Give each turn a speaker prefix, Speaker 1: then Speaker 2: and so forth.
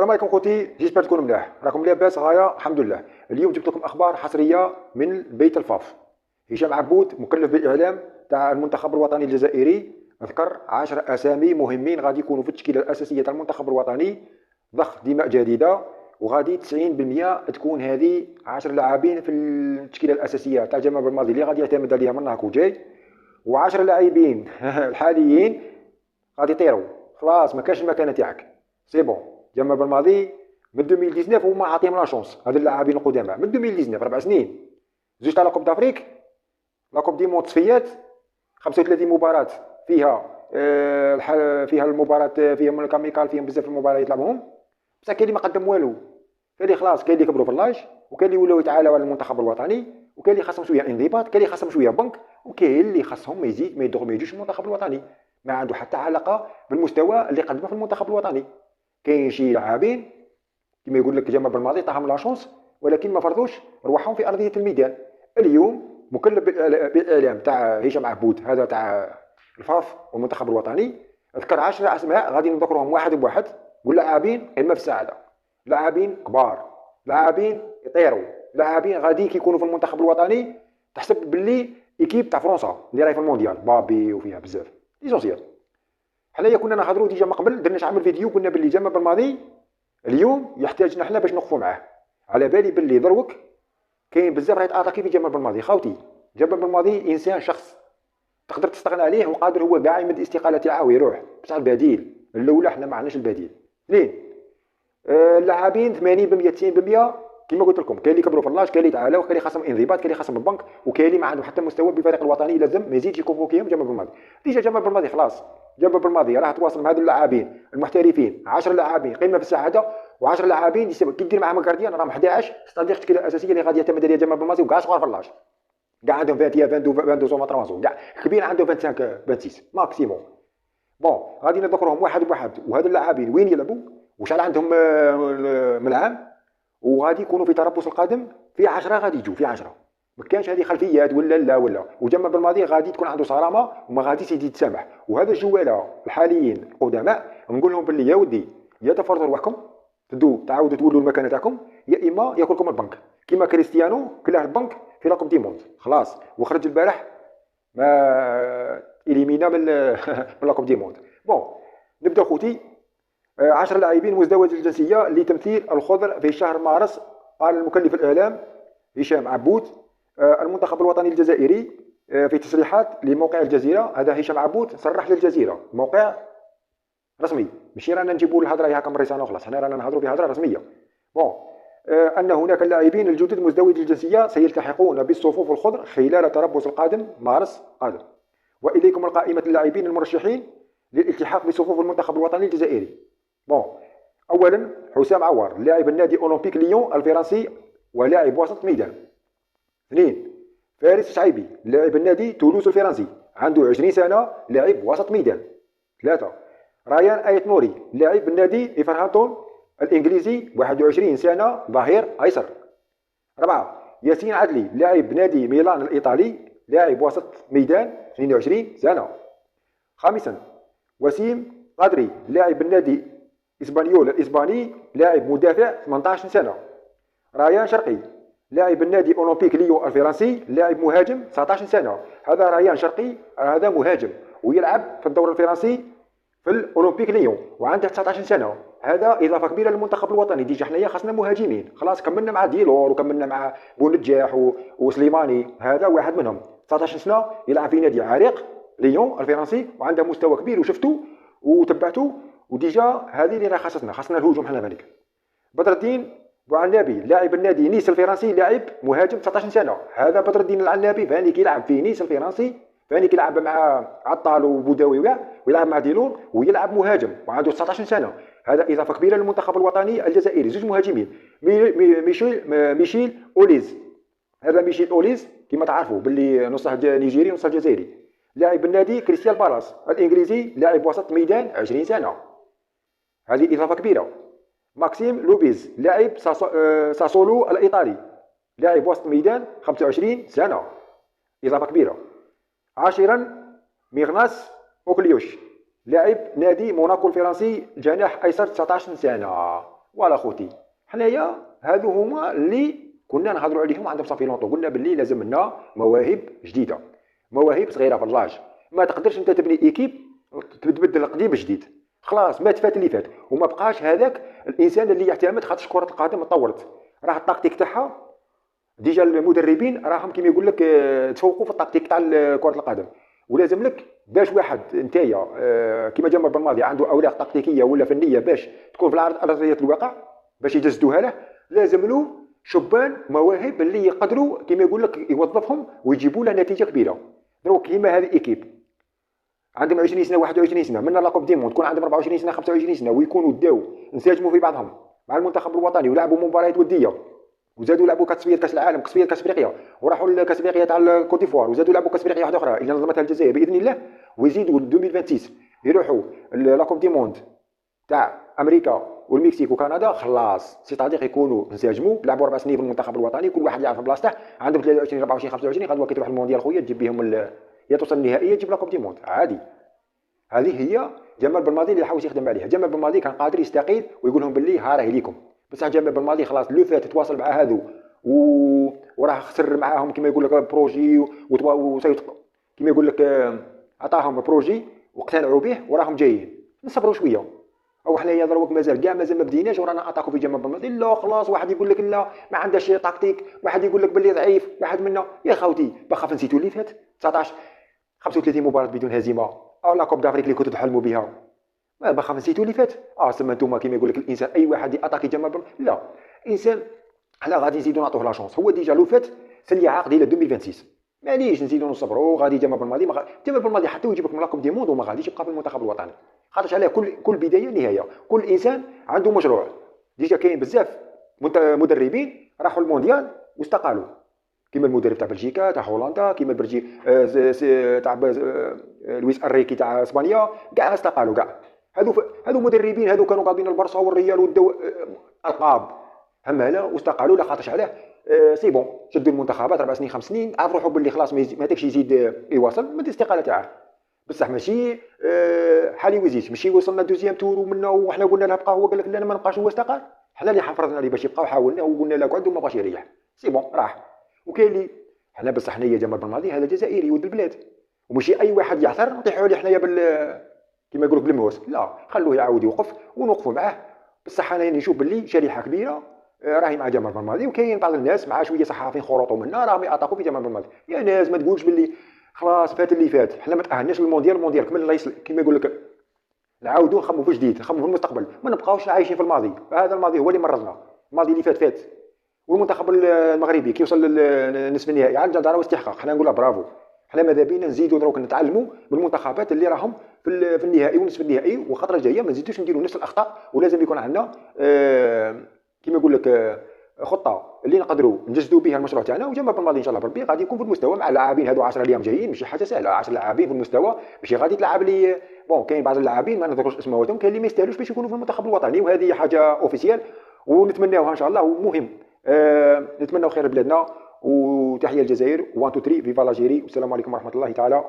Speaker 1: السلام عليكم خوتي، جيسبر تكونوا ملاح، راكم لاباس غايه الحمد لله. اليوم جبت لكم اخبار حصريه من بيت الفاف. هشام عبود مكلف بالاعلام تاع المنتخب الوطني الجزائري ذكر 10 اسامي مهمين غادي يكونوا في التشكيله الاساسيه تاع المنتخب الوطني، ضخ دماء جديده، وغادي 90% تكون هذه 10 لاعبين في التشكيله الاساسيه تاع جمال بالماضي اللي غادي يعتمد عليها من نهار وجاي، و10 لاعبين الحاليين غادي يطيروا. خلاص ما كانش المكانه تاعك، سي بون. جمال بالماضي من 2019 هما عاطيهم لا شونس، هاد اللاعبين القدامى من 2019 4 سنين. زوج تاع لاكوب دافريك، لاكوب دي مون تصفيات، 35 مباراة فيها فيها المباراة فيهم الكاميكال، فيهم بزاف المباريات يلعبهم، بصح كاين اللي ما قدم والو، كاين اللي خلاص، كاين اللي كبروا في اللاج، وكاين اللي ولاو يتعالاو على المنتخب الوطني، وكاين اللي خاصهم شويه انضباط، كاين اللي خاصهم شويه بنك، وكاين اللي خاصهم ما يجوش المنتخب الوطني، ما عنده حتى علاقه بالمستوى اللي قدمه في المنتخب الوطني. كاين شي لاعبين كما يقول لك جمال بالماضي طاهم لا شونس، ولكن ما فرضوش رواحهم في ارضيه الميدان. اليوم مكلف بالاعلام تاع هشام عبود هذا تاع الفاف والمنتخب الوطني ذكر 10 اسماء غادي نذكرهم واحد بواحد، واللاعبين قمه في السعاده، لاعبين كبار، لاعبين يطيروا، لاعبين غادي كيكونوا في المنتخب الوطني تحسب باللي ايكيب تاع فرنسا اللي راهي في المونديال، بابي وفيها بزاف ليسونسيال. حنايا كنا نهضروا ديجا من قبل، درنا عامل فيديو قلنا باللي جمال بالماضي اليوم يحتاجنا حنا باش نوقفوا معاه. على بالي باللي دروك كاين بزاف راهي تاتاكي في جمال بالماضي. خاوتي جمال بالماضي انسان شخص تقدر تستغنى عليه، وقادر هو كاع يمد الاستقاله تاعو ويروح، بصح البديل الاولى حنا ما عندناش البديل. لين اللاعبين 80% 90% كما قلت لكم، كاين اللي كبروا في اللاج، كاين اللي تعالاو، كاين اللي خاصهم انضباط، كاين اللي خاصهم البنك، وكاين اللي ما عنده حتى مستوى بالفريق الوطني لازم ما يزيدش يكونفوكيهم جمال بالماضي. ديجا جمال بالماضي خلاص، جمال بالماضي راه تواصل مع هذو اللاعبين المحترفين، 10 لاعبين قمه في السعاده، و10 لاعبين كي دير معاهم الكارديان راهم 11 ستادير التشكيله الاساسيه اللي غادي يعتمد عليها جمال بالماضي، وكاع صغار في اللاج، كاع عندهم 21 22 23، كاع كبير عنده 25 26 ماكسيموم. بون غادي نذكرهم واحد بواحد، وهذو اللاعبين وين يلعبوا، وشحال عندهم من العام، وغادي يكونوا في تربص القادم في 10 غادي يجوا في 10. ما كانش هذه خلفيات ولا لا ولا، وجمال بالماضي غادي تكون عنده صرامه وما غاديش يزيد يتسامح. وهذا الجواله الحاليين القدماء نقول لهم باللي يا ودي يا تفرضوا رواحكم تعاودوا تولوا المكانه تاعكم، يا اما ياكلكم البنك كيما كريستيانو كلاه البنك في لاكوب دي موند خلاص، وخرج البارح ما إليمينا من من لاكوب دي موند. بون نبدا خوتي. 10 لاعبين مزدوج الجنسيه لتمثيل الخضر في شهر مارس. قال المكلف الاعلام هشام عبود المنتخب الوطني الجزائري في تصريحات لموقع الجزيره. هذا هشام عبود صرح للجزيره، موقع رسمي، ماشي رانا نجيبوا الهضره هكا مريسانه وخلاص، حنا رانا نهضروا في هضره رسميه. بون ان هناك اللاعبين الجدد مزدوجي الجنسيه سيلتحقون بالصفوف الخضر خلال تربص القادم مارس قادم. واليكم القائمه اللاعبين المرشحين للالتحاق بصفوف المنتخب الوطني الجزائري. بون اولا حسام عوار لاعب النادي اولمبيك ليون الفرنسي ولاعب وسط ميدان. اثنين فارس شعيبي لاعب النادي تولوز الفرنسي عنده 20 سنه لاعب وسط ميدان. ثلاثه رايان ايت نوري لاعب النادي ايفرهامبتون الانجليزي 21 سنه ظهير ايسر. أربعة ياسين عدلي لاعب نادي ميلان الايطالي لاعب وسط ميدان 22 سنه. خامسا وسيم قادري لاعب النادي اسبانيول الاسباني لاعب مدافع 18 سنه. ريان شرقي لاعب النادي اولمبيك ليون الفرنسي لاعب مهاجم 19 سنه. هذا ريان شرقي، هذا مهاجم ويلعب في الدوري الفرنسي في الاولمبيك ليون وعنده 19 سنه. هذا اضافه كبيره للمنتخب الوطني. ديجا حنايا خاصنا مهاجمين، خلاص كملنا مع ديلور وكملنا مع بونجاح وسليماني، هذا واحد منهم 19 سنه يلعب في نادي عريق ليون الفرنسي وعنده مستوى كبير وشفتو وتبعتو. وديجا هذه اللي راه خاصنا الهجوم حنا ذلك. بدر الدين بوعنابي لاعب النادي نيس الفرنسي لاعب مهاجم 19 سنه. هذا بدر الدين العنابي فاني كيلعب في نيس الفرنسي، فاني كيلعب مع عطال وبوداوي ويلعب مع ديلون ويلعب مهاجم وعنده 19 سنه. هذا اضافه كبيره للمنتخب الوطني الجزائري. زوج مهاجمين ميشيل اوليز. هذا ميشيل اوليز كما تعرفوا باللي نصه نيجيري ونصه جزائري، لاعب النادي كريستيال بالاس الانجليزي لاعب وسط ميدان 20 سنه. هذه اضافه كبيره. ماكسيم لوبيز لاعب ساسولو الايطالي لاعب وسط ميدان 25 سنه، اضافه كبيره. عاشرا ميغناس اوكليوش لاعب نادي موناكو الفرنسي جناح ايسر 19 سنه. فوالا خوتي، حنايا هادو هما اللي كنا نهضروا عليهم عندهم صافي لونطو. قلنا باللي لازم لنا مواهب جديده، مواهب صغيره في اللاج. ما تقدرش انت تبني ايكيب تبدل القديم بجديد، خلاص مات فات اللي فات، وما بقاش هذاك الانسان اللي يعتمد. خاطر كره القدم تطورت، راه التكتيك تاعها ديجا المدربين راهم كيما يقول لك تفوقوا في التكتيك تاع كره القدم. ولازم لك باش واحد نتايا كيما جمال بالماضي عنده اوراق تكتيكيه ولا فنيه باش تكون في ارضيه الواقع باش يجسدوها له، لازم له شبان مواهب اللي يقدروا كيما يقول لك يوظفهم ويجيبوا له نتيجه كبيره. دروك كيما هذه ايكيب عندهم 20 سنه 21 سنه من لا كوب دي موند، تكون عندهم 24 سنه 25 سنه ويكونوا داو انسجموا في بعضهم مع المنتخب الوطني ولعبوا مباريات وديه وزادوا لعبوا تصفيات كاس العالم تصفيات كاس افريقيا وراحوا لكاس افريقيا تاع الكوت ديفوار وزادوا لعبوا كاس افريقيا واحده اخرى اللي نظمتها الجزائر باذن الله، ويزيدوا 2026 يروحوا لا كوب دي موند تاع امريكا والمكسيك وكندا. خلاص سيتادير يكونوا انسجموا لعبوا 4 سنين في المنتخب الوطني، كل واحد يعرف بلاصته، عندهم 23 24 25 غدوه كي تروح المونديال خويا تجيب بهم يا توصل النهائيه تجيب لا كوب دي موند عادي. هذه هي جمال بالماضي اللي حاول يخدم عليها. جمال بالماضي كان قادر يستقيل ويقول لهم باللي ها راهي ليكم، بصح جمال بالماضي خلاص لو فات تواصل مع هذو وراه خسر معاهم كيما يقول لك بروجي كيما يقول لك عطاهم بروجي واقتنعوا به وراهم جايين. نصبروا شويه، او حنايا دروك مازال كاع مازال ما بديناش ورانا اتاكو في جمال بالماضي. لا خلاص واحد يقول لك لا ما عندهاش تكتيك، واحد يقول لك باللي ضعيف، واحد منا يا خوتي بخاف نسيتوا اللي فات 19 35 مباراه بدون هزيمه، او لا كوب دافريك اللي كنتوا تحلموا بها. ما بخاف نسيتوا اللي فات. سما انتوما كيما يقول لك الانسان اي واحد ياتاكي جمال بالماضي لا انسان حنا غادي نزيدو نعطوه لا شونس. هو ديجا لو فات سني عقد الى 2026 معليش نزيدو نصبروا. غادي جمال بالماضي جمال بالماضي حتى يجيب لك ملاكم دي موند وما غاديش يبقى في المنتخب الوطني. خاطرش عليه كل بدايه نهايه، كل انسان عنده مشروع. ديجا كاين بزاف مدربين راحوا المونديال واستقالوا، كيما المدرب تاع بلجيكا تاع هولندا، كيما البرجي تاع لويس انريكي تاع اسبانيا، كاع استقالوا كاع. هذو مدربين هذو كانوا قاضين البرصا والريال القاب هماله واستقالوا لا خاطرش عليه سي بون شدوا المنتخبات 4 سنين 5 سنين عرفوا روحو باللي خلاص ما تكش يزيد يواصل من الاستقاله تاعه. بصح ماشي حالي وزيت ماشي وصلنا دوزيام تور ومنا وحنا قلنا له بقى هو قال لك لا ما نبقاش هو استقال. حنا اللي حفرضنا عليه باش يبقى وحاولنا وقلنا له قعد وما بغاش يريح سي بون راح. وكاين اللي حنا بصح حنايا جمال بالماضي هذا جزائري ولد البلاد وماشي اي واحد يعثر نطيحوا عليه حنايا كيما يقولوا بالموس. لا خلوه يعاود يوقف ونوقفوا معاه. بصح انا نشوف باللي شريحه كبيره راهي مع جمال بالماضي، وكاين بعض الناس مع شويه صحافيين خرطوا منا راهم يعتقوا في جمال بالماضي. يا ناس ما تقولش باللي خلاص فات اللي فات، حنا ما تاهلناش للمونديال. المونديال كمل الله كيما يقول لك نعاودوا نخمموا في جديد، نخمموا في المستقبل، ما نبقاوش عايشين في الماضي. هذا الماضي هو اللي مرضنا، الماضي اللي فات فات. والمنتخب المغربي كي وصل للنصف النهائي عن جدارة واستحقاق، حنا نقولها برافو. حنا ماذا بينا نزيدوا دروك نتعلموا من المنتخبات اللي راهم في النهائي ونصف النهائي، والخطره الجايه ما نزيدوش نديروا نفس الاخطاء. ولازم يكون عندنا كيما يقول لك خطه اللي نقدروا نجسدوا بها المشروع تاعنا. وجمال بالماضي ان شاء الله بربي غادي يكون في المستوى مع اللاعبين هذو 10 ايام جايين، ماشي حاجه سهله. 10 لاعبين في المستوى ماشي غادي تلعب لي بون. كاين بعض اللاعبين ما نذكرش اسمائهم، كاين اللي ما يستاهلوش باش يكونوا في المنتخب الوطني، وهذه حاجه اوفيسيال ونتمناوها ان شاء الله. ومهم نتمنوا خير بلادنا. وتحيه الجزائر 1 2 3 فيفا لاجيري. والسلام عليكم ورحمه الله تعالى.